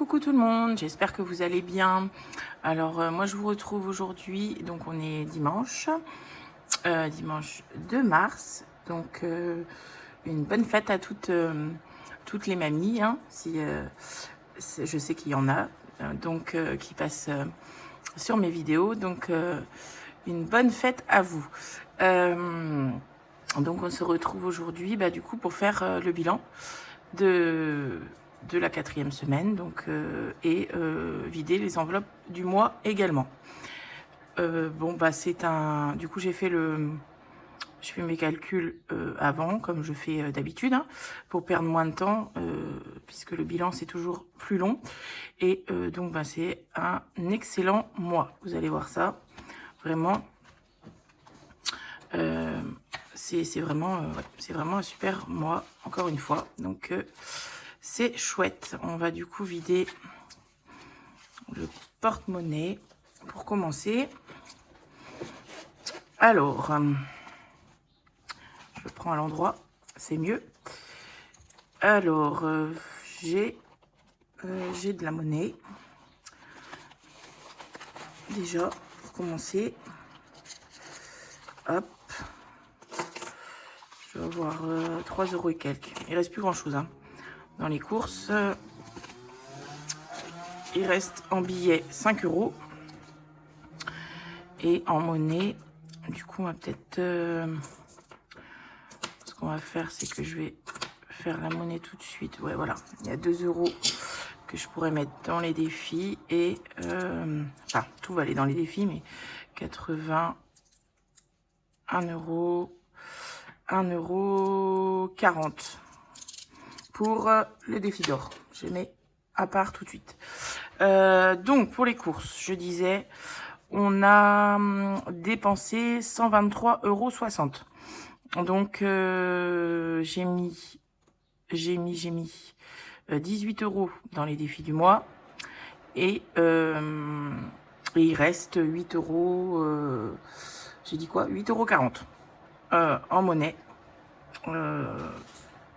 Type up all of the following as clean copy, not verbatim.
Coucou tout le monde, j'espère que vous allez bien. Alors moi je vous retrouve aujourd'hui, donc on est dimanche, dimanche 2 mars. Donc une bonne fête à toutes les mamies, hein, je sais qu'il y en a, qui passent sur mes vidéos. Donc une bonne fête à vous. Donc on se retrouve aujourd'hui du coup pour faire le bilan de la 4e semaine, et vider les enveloppes du mois également. Du coup je fais mes calculs avant, comme je fais d'habitude, hein, pour perdre moins de temps, puisque le bilan c'est toujours plus long. Et c'est un excellent mois. Vous allez voir ça, vraiment. C'est vraiment un super mois, encore une fois. Donc c'est chouette. On va du coup vider le porte-monnaie pour commencer. Alors, je le prends à l'endroit, c'est mieux. Alors, j'ai de la monnaie. Déjà, pour commencer. Hop. Je vais avoir 3 € et quelques. Il reste plus grand chose, hein. Dans les courses, il reste en billets 5 €. Et en monnaie, du coup, on va peut-être... ce qu'on va faire, c'est que je vais faire la monnaie tout de suite. Ouais, voilà. Il y a 2 € que je pourrais mettre dans les défis. Et... enfin, tout va aller dans les défis, mais 80... 1 €... 1,40 € pour le défi d'or. Je mets à part tout de suite. Donc, pour les courses, je disais, on a dépensé 123,60 €. Donc, j'ai mis 18 € dans les défis du mois. Et il reste 8 €. J'ai dit quoi? 8,40 € en monnaie.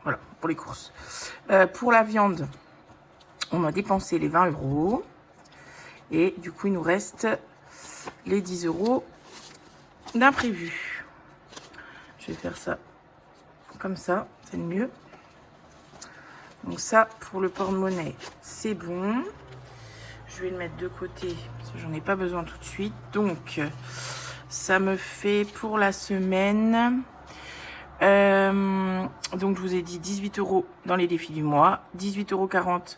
Voilà, pour les courses. Pour la viande, on a dépensé les 20 €. Et du coup, il nous reste les 10 € d'imprévu. Je vais faire ça comme ça, c'est le mieux. Donc ça, pour le porte-monnaie, c'est bon. Je vais le mettre de côté, parce que j'en ai pas besoin tout de suite. Donc, ça me fait pour la semaine... donc je vous ai dit 18 € dans les défis du mois, 18,40 €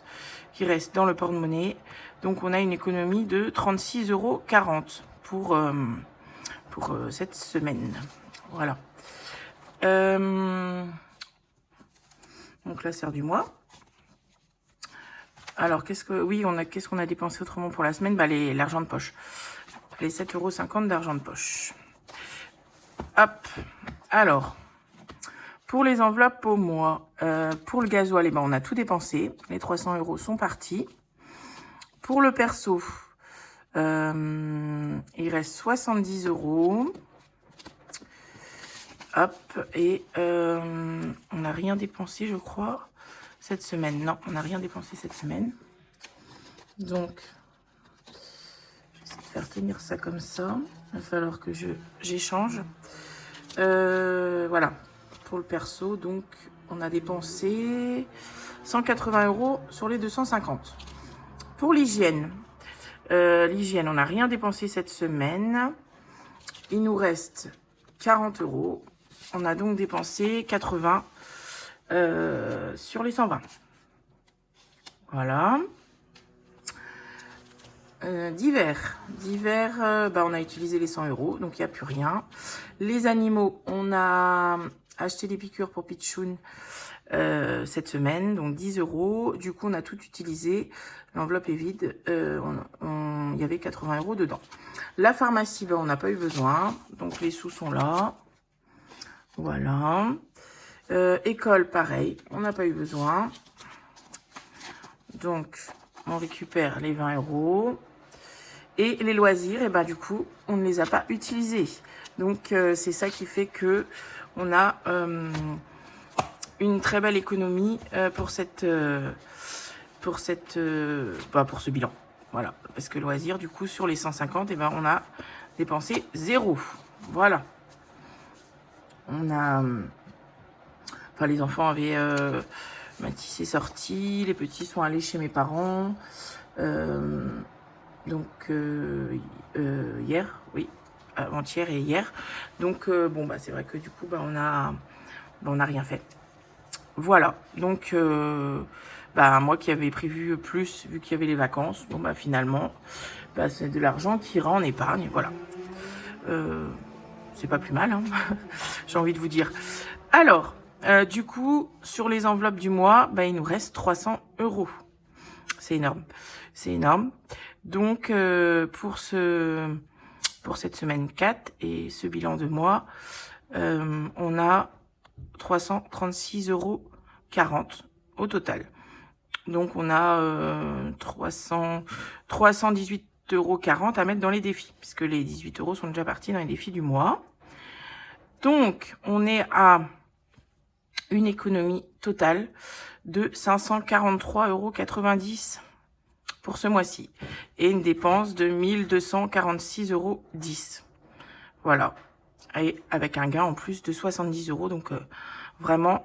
qui reste dans le porte-monnaie. Donc on a une économie de 36,40 € pour cette semaine. Voilà. Donc là c'est du mois. Alors qu'est-ce qu'on a dépensé autrement pour la semaine? L'argent de poche. Les 7,50 € d'argent de poche. Hop. Alors, pour les enveloppes au mois, pour le gasoil, on a tout dépensé. Les 300 € sont partis. Pour le perso, il reste 70 €. Hop, et on n'a rien dépensé, je crois, cette semaine. Non, on n'a rien dépensé cette semaine. Donc, je vais essayer de faire tenir ça comme ça. Il va falloir que j'échange. Voilà. Pour le perso, donc on a dépensé 180 € sur les 250. Pour l'hygiène, on n'a rien dépensé cette semaine. Il nous reste 40 €. On a donc dépensé 80 sur les 120. Voilà. Divers, on a utilisé les 100 €, donc il n'y a plus rien. Les animaux, on a acheté des piqûres pour Pichoun cette semaine, donc 10 €. Du coup, on a tout utilisé. L'enveloppe est vide. Il y avait 80 € dedans. La pharmacie, on n'a pas eu besoin, donc les sous sont là. Voilà. École, pareil, on n'a pas eu besoin. Donc, on récupère les 20 €. Et les loisirs, du coup, on ne les a pas utilisés. Donc, c'est ça qui fait que on a une très belle économie pour cette pour pour ce bilan. Voilà, parce que loisir, du coup, sur les 150, et ben, on a dépensé 0. Voilà. On a... Enfin, les enfants avaient... Mathis est sorti, les petits sont allés chez mes parents. Hier, oui, avant-hier et hier. Donc, bon, bah, c'est vrai que du coup, bah, on a rien fait. Voilà, donc, bah, moi qui avais prévu plus, vu qu'il y avait les vacances, bon, bah, finalement, bah, c'est de l'argent qui ira en épargne, voilà. C'est pas plus mal, hein. J'ai envie de vous dire. Alors, du coup, sur les enveloppes du mois, bah, il nous reste 300 €. C'est énorme. C'est énorme. Donc, pour cette semaine 4 et ce bilan de mois, on a 336,40 € au total. Donc, on a 318,40 € à mettre dans les défis, puisque les 18 € sont déjà partis dans les défis du mois. Donc, on est à une économie totale de 543,90 € pour ce mois-ci. Et une dépense de 1246,10 €. Voilà. Et avec un gain en plus de 70 €. Donc, vraiment,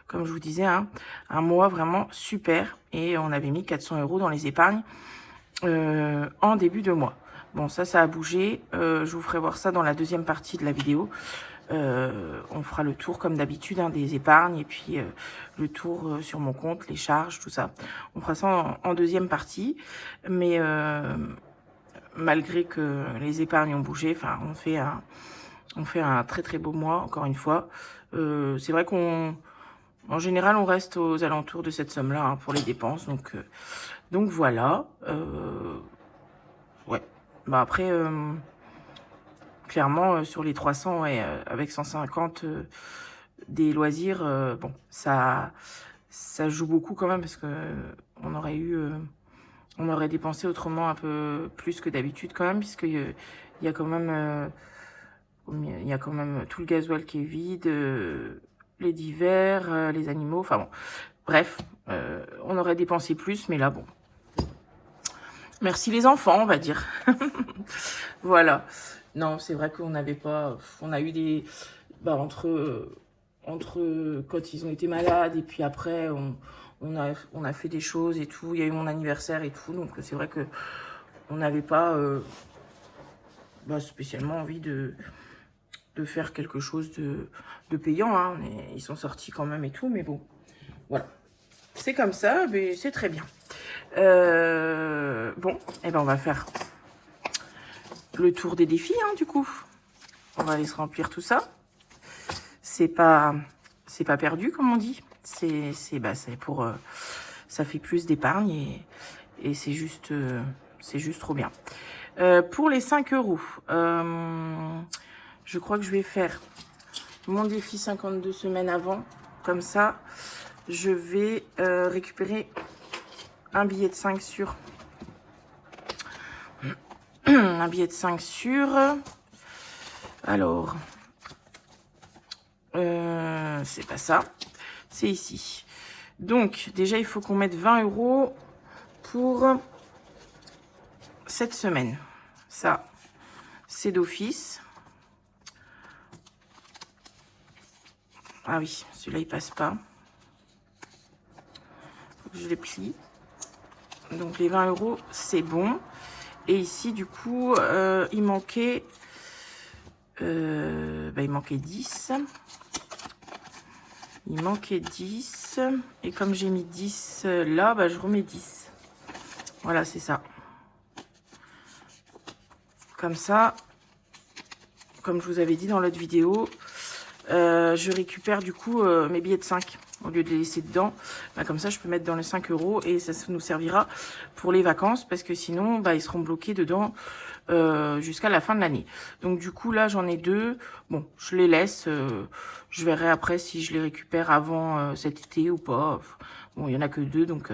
comme je vous disais, un mois vraiment super. Et on avait mis 400 € dans les épargnes en début de mois. Bon, ça a bougé. Je vous ferai voir ça dans la deuxième partie de la vidéo. On fera le tour comme d'habitude des épargnes et puis le tour sur mon compte, les charges, tout ça. On fera ça en deuxième partie. Mais malgré que les épargnes ont bougé, enfin on fait un très très beau mois, encore une fois. C'est vrai qu'en général on reste aux alentours de cette somme-là hein, pour les dépenses. Donc voilà. Ouais. Bah après... clairement, sur les 300, ouais, avec 150 des loisirs, bon, ça joue beaucoup quand même parce que on aurait dépensé autrement un peu plus que d'habitude quand même, puisque il y a quand même tout le gasoil qui est vide, les divers, les animaux, enfin bon, bref, on aurait dépensé plus, mais là bon. Merci les enfants, on va dire. Voilà. Non, c'est vrai qu'on n'avait pas... On a eu des... Bah, entre quand ils ont été malades et puis après, on a fait des choses et tout. Il y a eu mon anniversaire et tout. Donc, c'est vrai que on n'avait pas spécialement envie de faire quelque chose de payant. Hein. Ils sont sortis quand même et tout. Mais bon, voilà. C'est comme ça, mais c'est très bien. Bon, et ben on va faire le tour des défis, hein, du coup. On va aller se remplir tout ça. C'est pas perdu, comme on dit. C'est pour... ça fait plus d'épargne et c'est juste trop bien. Pour les 5 €, je crois que je vais faire mon défi 52 semaines avant. Comme ça, je vais récupérer un billet de 5 sur... un billet de 5 sur... Alors... c'est pas ça. C'est ici. Donc, déjà, il faut qu'on mette 20 € pour cette semaine. Ça, c'est d'office. Ah oui, celui-là, il passe pas. Faut que je les plie. Donc, les 20 €, c'est bon. Et ici, du coup, il manquait... il manquait 10. Il manquait 10. Et comme j'ai mis 10 là, je remets 10. Voilà, c'est ça. Comme ça, comme je vous avais dit dans l'autre vidéo, je récupère du coup mes billets de 5. Au lieu de les laisser dedans, comme ça, je peux mettre dans les 5 € et ça nous servira pour les vacances parce que sinon, ils seront bloqués dedans jusqu'à la fin de l'année. Donc, du coup, là, j'en ai 2. Bon, je les laisse. Je verrai après si je les récupère avant cet été ou pas. Bon, il y en a que 2, donc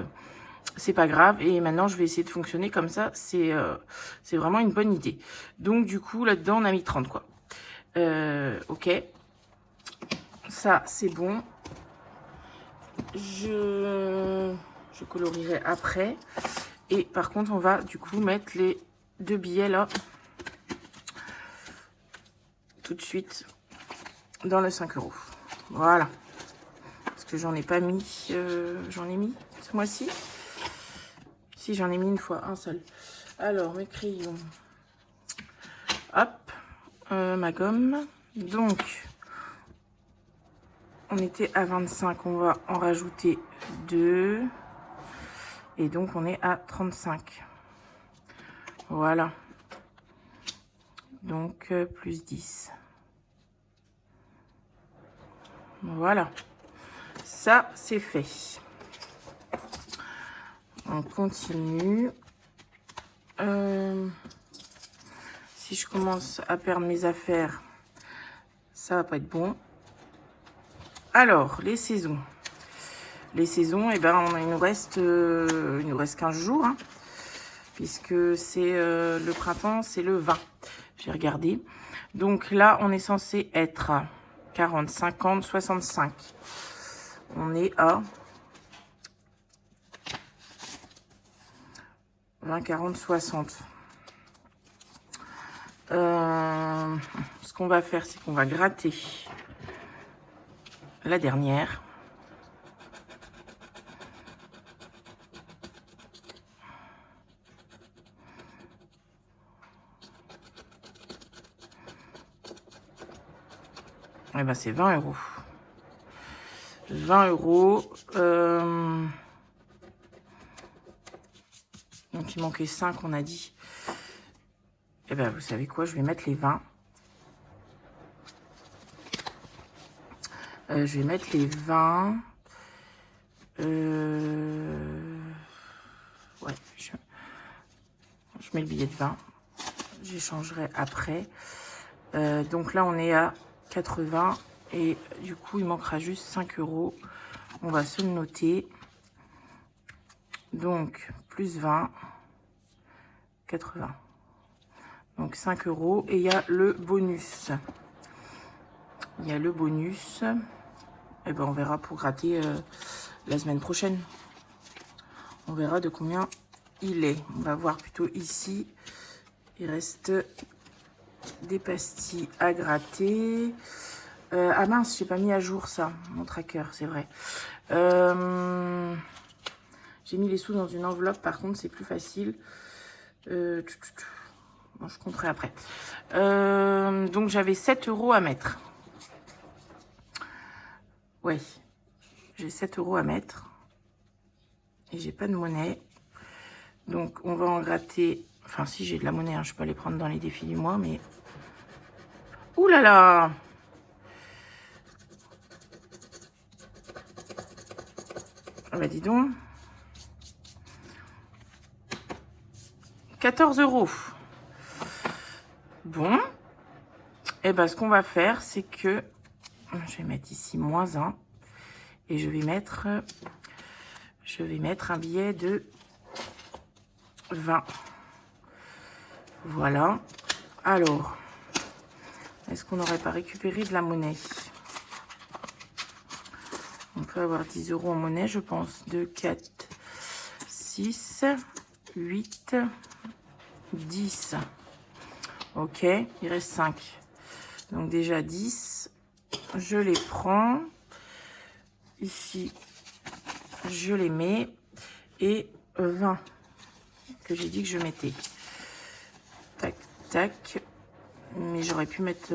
c'est pas grave. Et maintenant, je vais essayer de fonctionner comme ça. C'est vraiment une bonne idée. Donc, du coup, là-dedans, on a mis 30, quoi. Ok. Ça, c'est bon. Je Je colorierai après. Et par contre, on va du coup mettre les 2 billets là. Tout de suite. Dans le 5 €. Voilà. Parce que j'en ai pas mis. J'en ai mis ce mois-ci. Si, j'en ai mis une fois, un seul. Alors, mes crayons. Hop. Ma gomme. Donc, on était à 25. On va en rajouter 2. Et donc, on est à 35. Voilà. Donc, plus 10. Voilà. Ça, c'est fait. On continue. Si je commence à perdre mes affaires, ça va pas être bon. Alors, les saisons. Les saisons, eh ben, il nous reste 15 jours. Hein, puisque c'est le printemps, c'est le 20. J'ai regardé. Donc là, on est censé être à 40, 50, 65. On est à 20, 40, 60. Ce qu'on va faire, c'est qu'on va gratter la dernière. Eh ben, c'est 20 €. 20 €. Donc, il manquait 5, on a dit. Eh ben, vous savez quoi? Je vais mettre les 20. Je vais mettre les 20. Ouais, je mets le billet de 20. J'échangerai après. Donc là, on est à 80. Et du coup, il manquera juste 5 €. On va se le noter. Donc, plus 20. 80. Donc, 5 €. Et il y a le bonus. Il y a le bonus. Et ben, on verra pour gratter la semaine prochaine. On verra de combien il est. On va voir plutôt ici. Il reste des pastilles à gratter. Ah mince, j'ai pas mis à jour ça, mon tracker, c'est vrai. J'ai mis les sous dans une enveloppe, par contre, c'est plus facile. Bon, je compterai après. Donc, j'avais 7 € à mettre. Ouais, j'ai 7 € à mettre. Et j'ai pas de monnaie. Donc, on va en gratter. Enfin, si j'ai de la monnaie, hein, je peux aller prendre dans les défis du mois, mais. Ouh là là! Ah bah, dis donc. 14 €. Bon. Et ben, ce qu'on va faire, c'est que. Je vais mettre ici -1. Et je vais mettre un billet de 20. Voilà. Alors, est-ce qu'on n'aurait pas récupéré de la monnaie? On peut avoir 10 € en monnaie, je pense. 2, 4, 6, 8, 10. Ok, il reste 5. Donc déjà 10. Je les prends. Ici, je les mets. Et 20 que j'ai dit que je mettais. Tac, tac. Mais j'aurais pu mettre...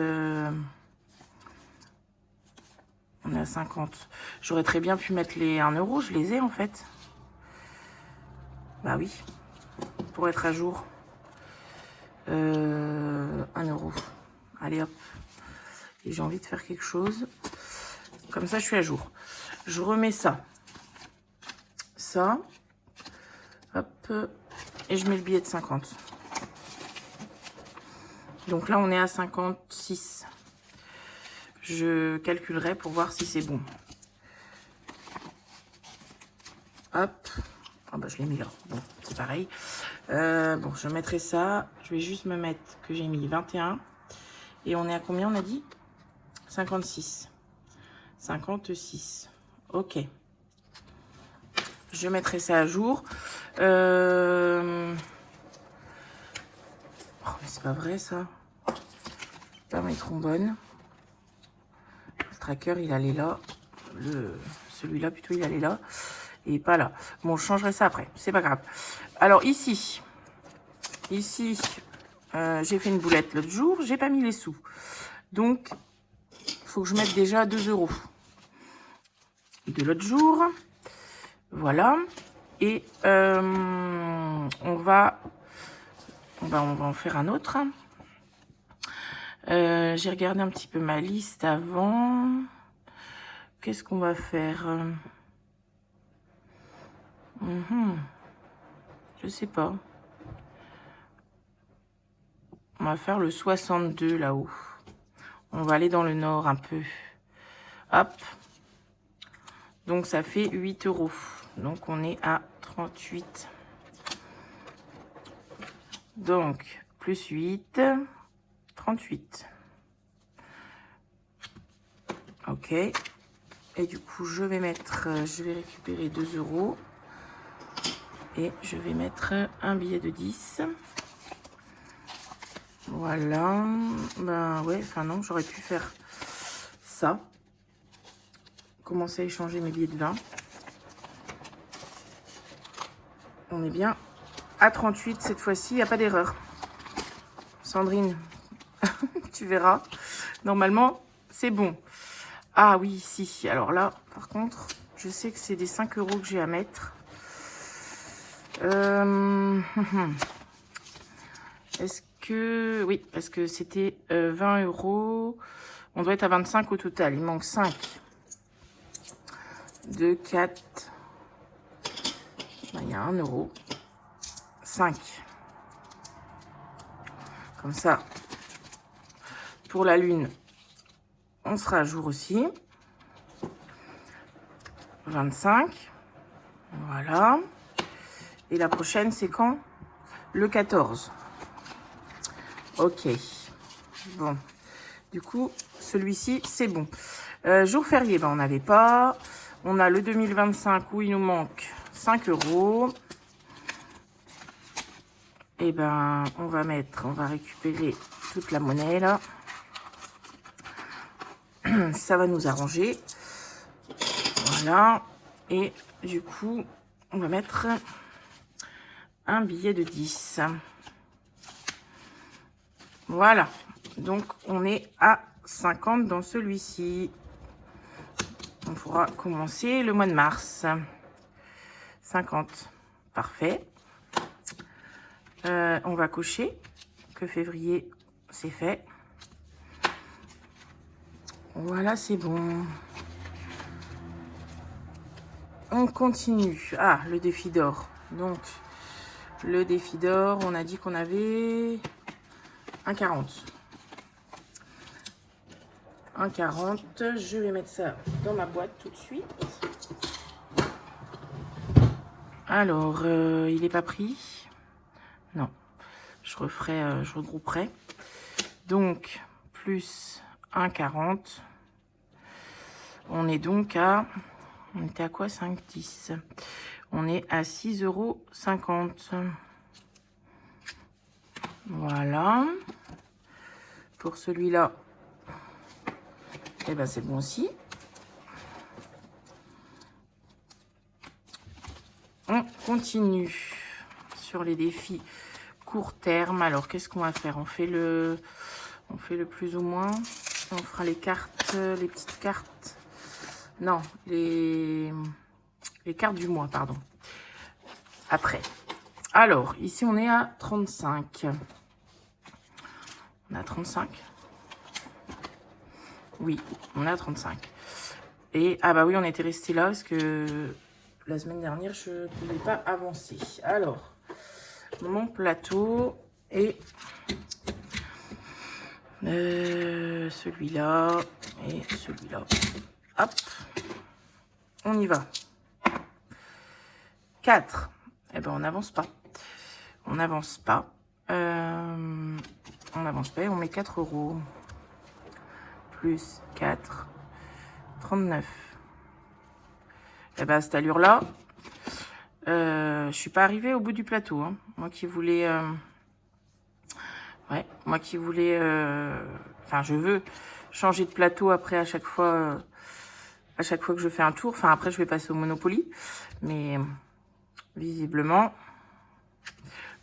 on est à 50. J'aurais très bien pu mettre les 1 €. Je les ai en fait. Bah oui. Pour être à jour. 1 €. Allez hop. Et j'ai envie de faire quelque chose. Comme ça, je suis à jour. Je remets ça. Ça. Hop. Et je mets le billet de 50. Donc là, on est à 56. Je calculerai pour voir si c'est bon. Hop. Ah bah, je l'ai mis là. Bon, c'est pareil. Bon, je mettrai ça. Je vais juste me mettre que j'ai mis 21. Et on est à combien, on a dit? 56. 56. Ok. Je mettrai ça à jour. Oh, mais c'est pas vrai, ça. Pas mes trombones. Le tracker, il allait là. Celui-là, plutôt, il allait là. Et pas là. Bon, je changerai ça après. C'est pas grave. Alors, ici, j'ai fait une boulette l'autre jour. J'ai pas mis les sous. Donc, il faut que je mette déjà 2 € de l'autre jour. Voilà. Et on va en faire un autre. J'ai regardé un petit peu ma liste avant. Qu'est-ce qu'on va faire? Je sais pas. On va faire le 62 là-haut. On va aller dans le nord un peu. Hop. Donc ça fait 8 €. Donc on est à 38. Donc plus 8, 38. Ok. Et du coup je vais récupérer 2 € et je vais mettre un billet de 10. Voilà. Ben ouais, enfin non, j'aurais pu faire ça. Commencer à échanger mes billets de 20. On est bien à 38 cette fois-ci, il n'y a pas d'erreur. Sandrine, tu verras. Normalement, c'est bon. Ah oui, si. Alors là, par contre, je sais que c'est des 5 € que j'ai à mettre. Est-ce que... Oui, parce que c'était 20 €. On doit être à 25 au total. Il manque 5. 2, 4. Il y a 1 €. 5. Comme ça. Pour la lune, on sera à jour aussi. 25. Voilà. Et la prochaine, c'est quand? Le 14. Ok. Bon. Du coup, celui-ci, c'est bon. Jour férié, ben, on n'avait pas. On a le 2025 où il nous manque 5 €. Et ben, on va récupérer toute la monnaie là. Ça va nous arranger. Voilà. Et du coup, on va mettre un billet de 10. Voilà. Donc, on est à 50 dans celui-ci. On pourra commencer le mois de mars. 50. Parfait. On va cocher que février, c'est fait. Voilà, c'est bon. On continue. Ah, le défi d'or. Donc, le défi d'or, on a dit qu'on avait 1,40. 1,40. Je vais mettre ça dans ma boîte tout de suite. Alors, il n'est pas pris. Non. Je referai, je regrouperai. Donc, plus 1,40. On est donc à... On était à quoi? 5, 10. On est à 6,50 €. Voilà. Pour celui-là, eh ben c'est bon aussi. On continue sur les défis court terme. Alors, qu'est-ce qu'on va faire? On fait le plus ou moins. On fera les cartes, les petites cartes. Non, les cartes du mois, pardon. Après. Alors, ici, on est à 35. On a 35. Oui, on est à 35. Et, ah bah oui, on était resté là parce que la semaine dernière, je ne pouvais pas avancer. Alors, mon plateau et celui-là et celui-là. Hop, on y va. 4. Eh ben, on n'avance pas. On n'avance pas. On n'avance pas et on met 4 €. Plus 4. 39. Eh ben, à cette allure-là, Je suis pas arrivée au bout du plateau. Hein. Moi qui voulais... ouais, moi qui voulais... Enfin, je veux changer de plateau après à chaque fois que je fais un tour. Enfin, après, je vais passer au Monopoly. Mais visiblement,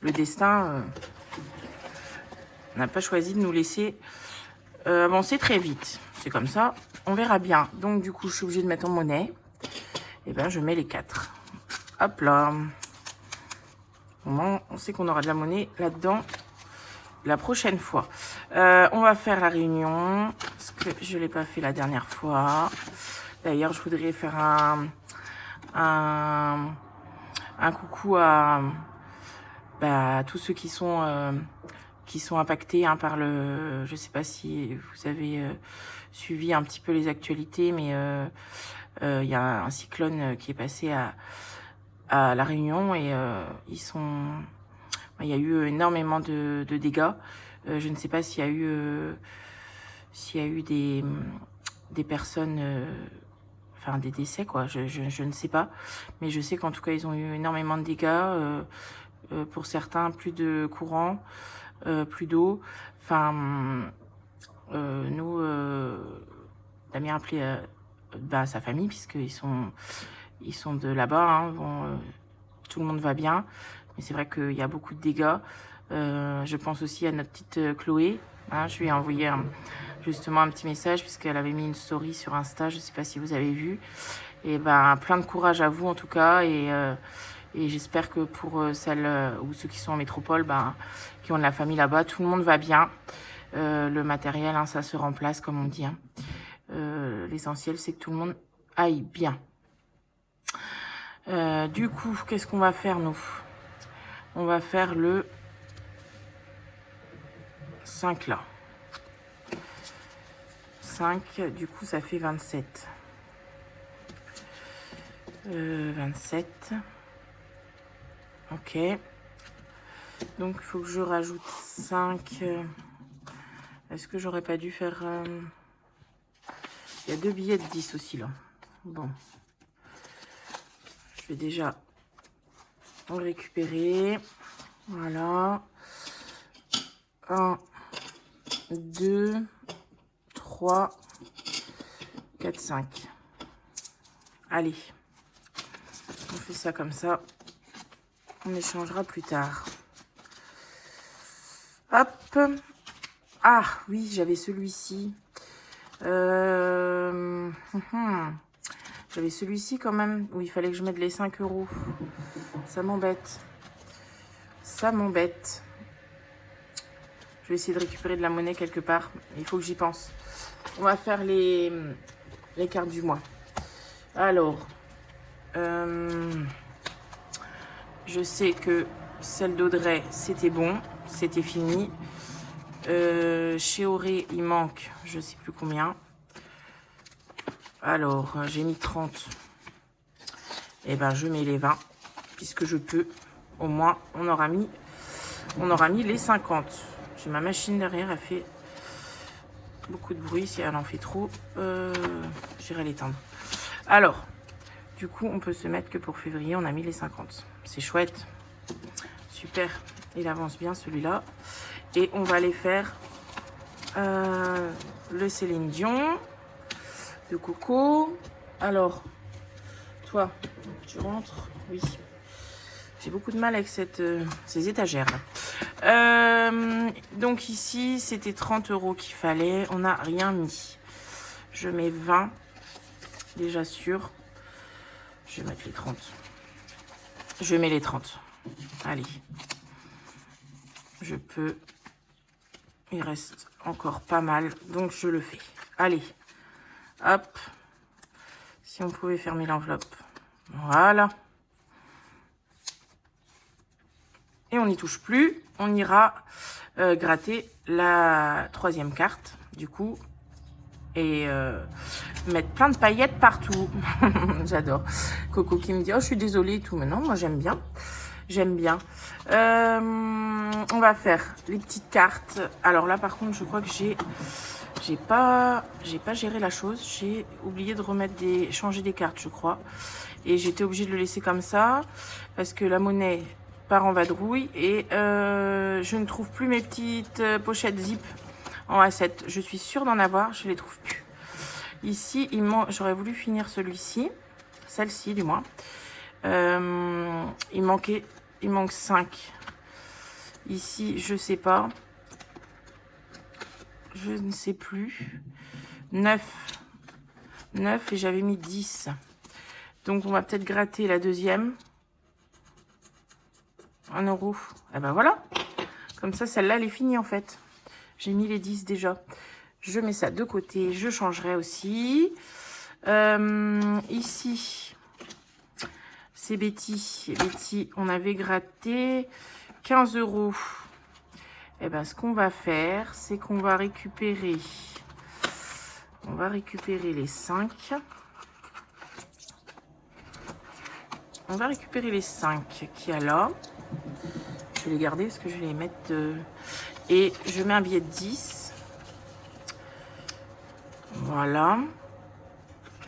le destin n'a pas choisi de nous laisser avancer très vite. C'est comme ça, on verra bien. Donc, du coup, je suis obligée de mettre en monnaie. Et ben, je mets les 4. Hop là. Au moins, on sait qu'on aura de la monnaie là-dedans la prochaine fois. On va faire la réunion, parce que je ne l'ai pas fait la dernière fois. D'ailleurs, je voudrais faire un coucou à tous ceux qui sont impactés hein, par le... Je ne sais pas si vous avez suivi un petit peu les actualités, mais il y a un cyclone qui est passé à La Réunion et il y a eu énormément de dégâts. Je ne sais pas s'il y a eu des personnes, enfin des décès quoi. Je ne sais pas, mais je sais qu'en tout cas ils ont eu énormément de dégâts. Pour certains, plus de courant, plus d'eau. Enfin, nous, Damien a appelé sa famille puisqu'ils sont de là-bas. Hein, bon, tout le monde va bien. Mais c'est vrai qu'il y a beaucoup de dégâts. Je pense aussi à notre petite Chloé. Hein, je lui ai envoyé justement un petit message puisqu'elle avait mis une story sur Insta. Je ne sais pas si vous avez vu. Et plein de courage à vous en tout cas. Et j'espère que pour celles ou ceux qui sont en métropole, qui ont de la famille là-bas, tout le monde va bien. Le matériel, hein, ça se remplace comme on dit. Hein. L'essentiel, c'est que tout le monde aille bien. Du coup, qu'est-ce qu'on va faire nous? On va faire le 5 là. 5, du coup ça fait 27. 27. Ok. Donc il faut que je rajoute 5. Est-ce que j'aurais pas dû faire... Il y a 2 billets de 10 aussi là. Bon. Je vais déjà le récupérer. Voilà. 1, 2, 3, 4, 5. Allez. On fait ça comme ça. On échangera plus tard. Hop. Ah oui, j'avais celui-ci. J'avais celui-ci quand même où il fallait que je mette les 5 €. Ça m'embête. Ça m'embête. Je vais essayer de récupérer de la monnaie quelque part. Il faut que j'y pense. On va faire les cartes du mois. Alors, je sais que celle d'Audrey, c'était bon. C'était fini. Chez Auré, il manque, je sais plus combien. Alors, j'ai mis 30. Et je mets les 20, puisque je peux. Au moins, on aura mis les 50. J'ai ma machine derrière, elle fait beaucoup de bruit. Si elle en fait trop, j'irai l'éteindre. Alors, du coup, on peut se mettre que pour février, on a mis les 50. C'est chouette. Super. Il avance bien, celui-là. Et on va aller faire le Céline Dion de Coco. Alors, toi, tu rentres? Oui. J'ai beaucoup de mal avec ces étagères là. Donc ici, c'était 30 € qu'il fallait. On n'a rien mis. Je mets 20. Déjà sûr. Je vais mettre les 30. Je mets les 30. Allez. Je peux. Il reste encore pas mal. Donc je le fais. Allez. Hop. Si on pouvait fermer l'enveloppe. Voilà. Et on n'y touche plus. On ira gratter la 3e carte, du coup. Et mettre plein de paillettes partout. J'adore. Coco qui me dit, oh, je suis désolée et tout. Mais non, moi, j'aime bien. J'aime bien. On va faire les petites cartes. Alors là, par contre, je crois que j'ai j'ai pas géré la chose. J'ai oublié de changer des cartes, je crois. Et j'étais obligée de le laisser comme ça parce que la monnaie part en vadrouille et je ne trouve plus mes petites pochettes zip en A7. Je suis sûre d'en avoir, je les trouve plus. Ici, j'aurais voulu finir celui-ci, celle-ci du moins. Il manque 5. Ici, je sais pas. Je ne sais plus. 9 et j'avais mis 10. Donc, on va peut-être gratter la deuxième. 1 €. Et ben voilà. Comme ça, celle-là, elle est finie en fait. J'ai mis les 10 déjà. Je mets ça de côté. Je changerai aussi. Ici, c'est Betty. Betty, on avait gratté 15 €. Et ben, ce qu'on va faire, c'est qu'on va récupérer. On va récupérer les 5. On va récupérer les 5 qu'il y a là. Je vais les garder parce que je vais les mettre... Et je mets un billet de 10. Voilà.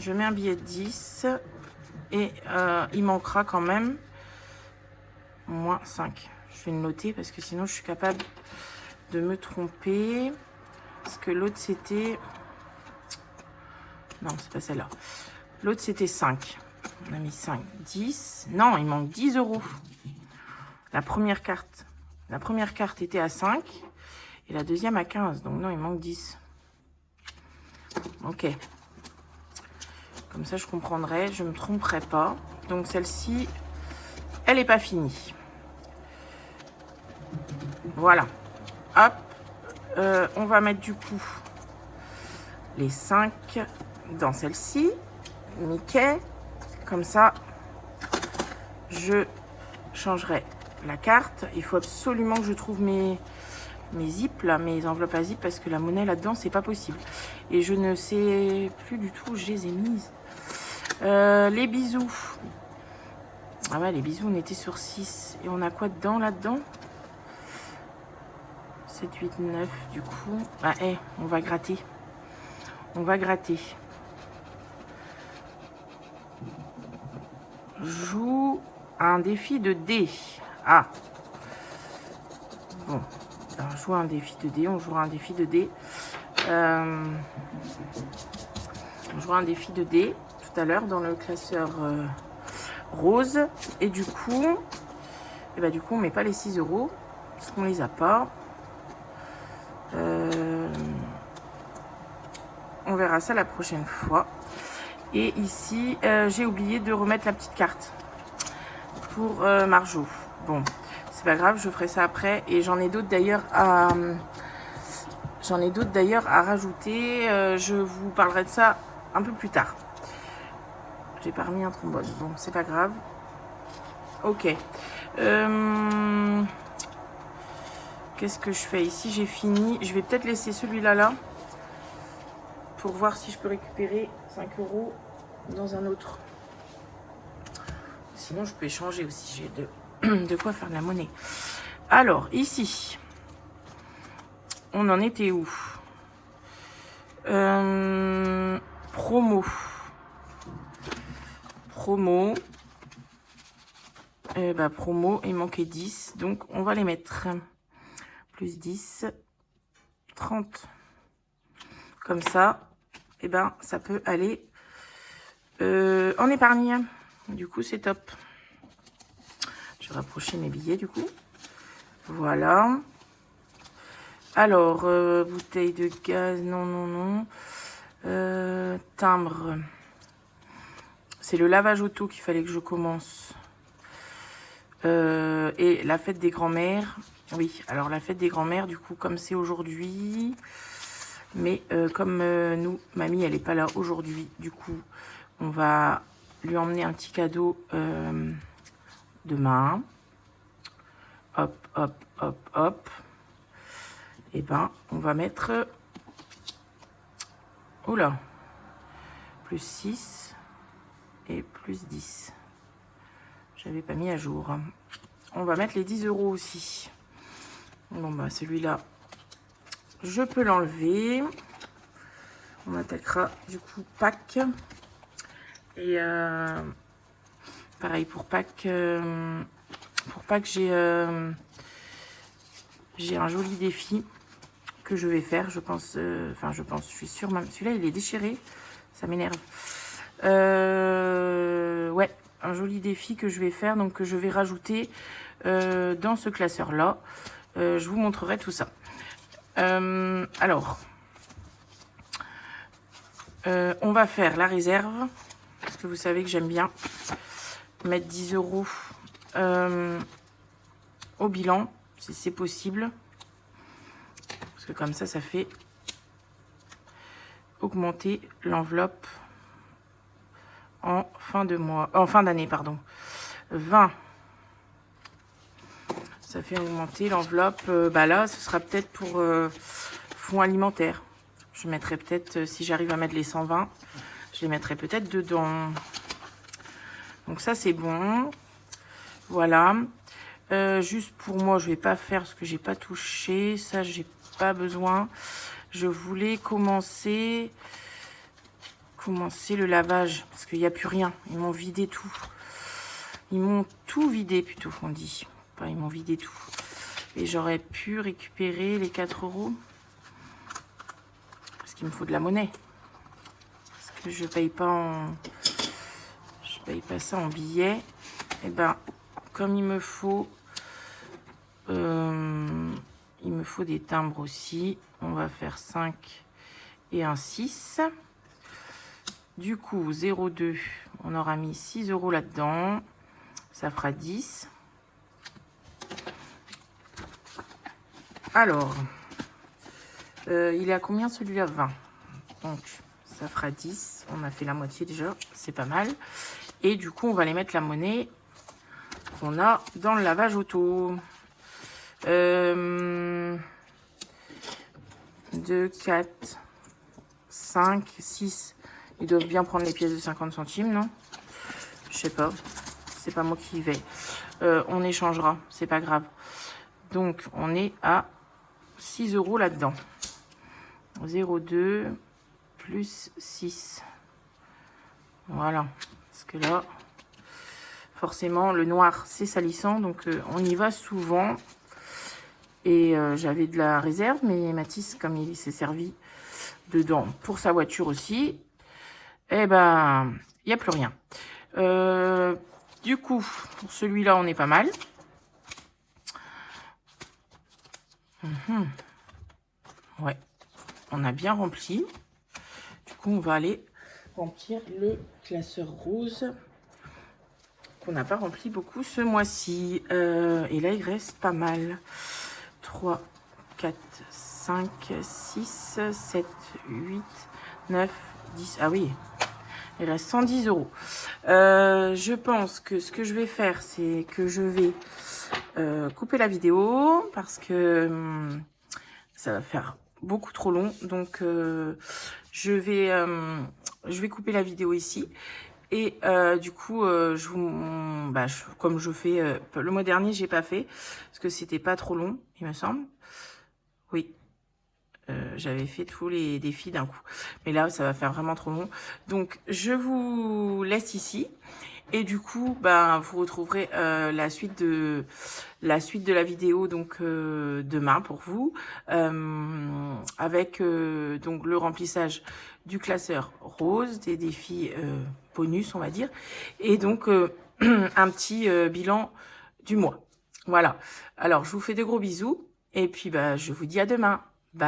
Je mets un billet de 10. Et il manquera quand même moins 5. Je vais le noter parce que sinon je suis capable de me tromper. Parce que l'autre c'était... Non, c'est pas celle-là. L'autre c'était 5. On a mis 5. 10. Non, il manque 10 €. La première carte. La première carte était à 5. Et la deuxième à 15. Donc non, il manque 10. Ok. Comme ça, je comprendrai. Je ne me tromperai pas. Donc celle-ci, elle n'est pas finie. Voilà. Hop. On va mettre du coup les 5 dans celle-ci. Mickey. Comme ça, je changerai la carte. Il faut absolument que je trouve mes zips, là, mes enveloppes à zip, parce que la monnaie là-dedans, c'est pas possible. Et je ne sais plus du tout où je les ai mises. Les bisous. Ah ouais, les bisous, on était sur 6. Et on a quoi dedans, là-dedans? 7, 8, 9, du coup. Ah, on va gratter. On va gratter. Joue un défi de dés. Ah. Bon. Alors, jouer un défi de dés. On jouera un défi de dés. On jouera un défi de dés tout à l'heure dans le classeur rose. Et du coup, on met pas les 6 € parce qu'on les a pas. On verra ça la prochaine fois. Et ici, j'ai oublié de remettre la petite carte pour Marjo. Bon, c'est pas grave, je ferai ça après. Et j'en ai d'autres d'ailleurs à rajouter. Je vous parlerai de ça un peu plus tard. J'ai pas remis un trombone. Bon, c'est pas grave. Ok. Qu'est-ce que je fais ici? J'ai fini. Je vais peut-être laisser celui-là là. Pour voir si je peux récupérer 5 € dans un autre. Sinon, je peux échanger aussi. J'ai de quoi faire de la monnaie. Alors, ici, on en était où? Promo. Promo. Promo, il manquait 10. Donc, on va les mettre. Plus 10. 30. Comme ça. Ça peut aller en épargne. Du coup, c'est top. Je vais rapprocher mes billets, du coup. Voilà. Alors, bouteille de gaz, non. Timbre. C'est le lavage auto qu'il fallait que je commence. Et la fête des grands-mères. Oui, alors la fête des grands-mères, du coup, comme c'est aujourd'hui... Mais comme mamie, elle n'est pas là aujourd'hui, du coup, on va lui emmener un petit cadeau demain. Hop, hop, hop, hop. Et on va mettre... Oula. Plus 6 et plus 10. J'avais pas mis à jour. On va mettre les 10 € aussi. Bon, celui-là... Je peux l'enlever. On attaquera du coup Pâques. Et pareil pour Pâques. J'ai un joli défi que je vais faire, je pense. Enfin, je suis sûre. Même celui-là, il est déchiré. Ça m'énerve. Ouais, un joli défi que je vais faire, donc que je vais rajouter dans ce classeur-là. Je vous montrerai tout ça. Alors, on va faire la réserve, parce que vous savez que j'aime bien mettre 10 € au bilan, si c'est possible. Parce que comme ça fait augmenter l'enveloppe en fin de mois, en fin d'année, pardon. 20. Ça fait augmenter l'enveloppe. Bah là, ce sera peut-être pour fonds alimentaires. Je mettrai peut-être, si j'arrive à mettre les 120, je les mettrai peut-être dedans. Donc ça, c'est bon. Voilà. Juste pour moi, je vais pas faire parce que j'ai pas touché. Ça, j'ai pas besoin. Je voulais commencer le lavage parce qu'il n'y a plus rien. Ils m'ont vidé tout. Ils m'ont tout vidé plutôt, on dit. Enfin, ils m'ont vidé tout. Et j'aurais pu récupérer les 4 € parce qu'il me faut de la monnaie. Parce que je paye pas ça en billets. Et ben, comme il me faut des timbres aussi. On va faire 5 et un 6. Du coup, 0,2, on aura mis 6 € là-dedans. Ça fera 10. Alors, il est à combien celui-là? 20. Donc, ça fera 10. On a fait la moitié déjà. C'est pas mal. Et du coup, on va aller mettre la monnaie qu'on a dans le lavage auto. 2, 4, 5, 6. Ils doivent bien prendre les pièces de 50 centimes, non? Je sais pas. C'est pas moi qui y vais. On échangera. C'est pas grave. Donc, on est à 6 € là-dedans. 0,2 plus 6. Voilà. Parce que là, forcément, le noir, c'est salissant. Donc, on y va souvent. Et j'avais de la réserve, mais Mathis, comme il s'est servi dedans pour sa voiture aussi, eh ben, il n'y a plus rien. Du coup, pour celui-là, on est pas mal. Ouais, on a bien rempli. Du coup, on va aller remplir le classeur rose qu'on n'a pas rempli beaucoup ce mois-ci. Et là, il reste pas mal. 3, 4, 5, 6, 7, 8, 9, 10. Ah oui, il reste 110 €. Je pense que ce que je vais faire, c'est que je vais couper la vidéo parce que ça va faire beaucoup trop long. Donc, je vais couper la vidéo ici. Et du coup, comme je fais le mois dernier, j'ai pas fait parce que c'était pas trop long, il me semble. Oui, j'avais fait tous les défis d'un coup, mais là, ça va faire vraiment trop long. Donc, je vous laisse ici. Et du coup, vous retrouverez la suite de la vidéo donc demain pour vous, avec donc le remplissage du classeur rose, des défis bonus on va dire, et donc un petit bilan du mois. Voilà. Alors je vous fais de gros bisous et puis je vous dis à demain.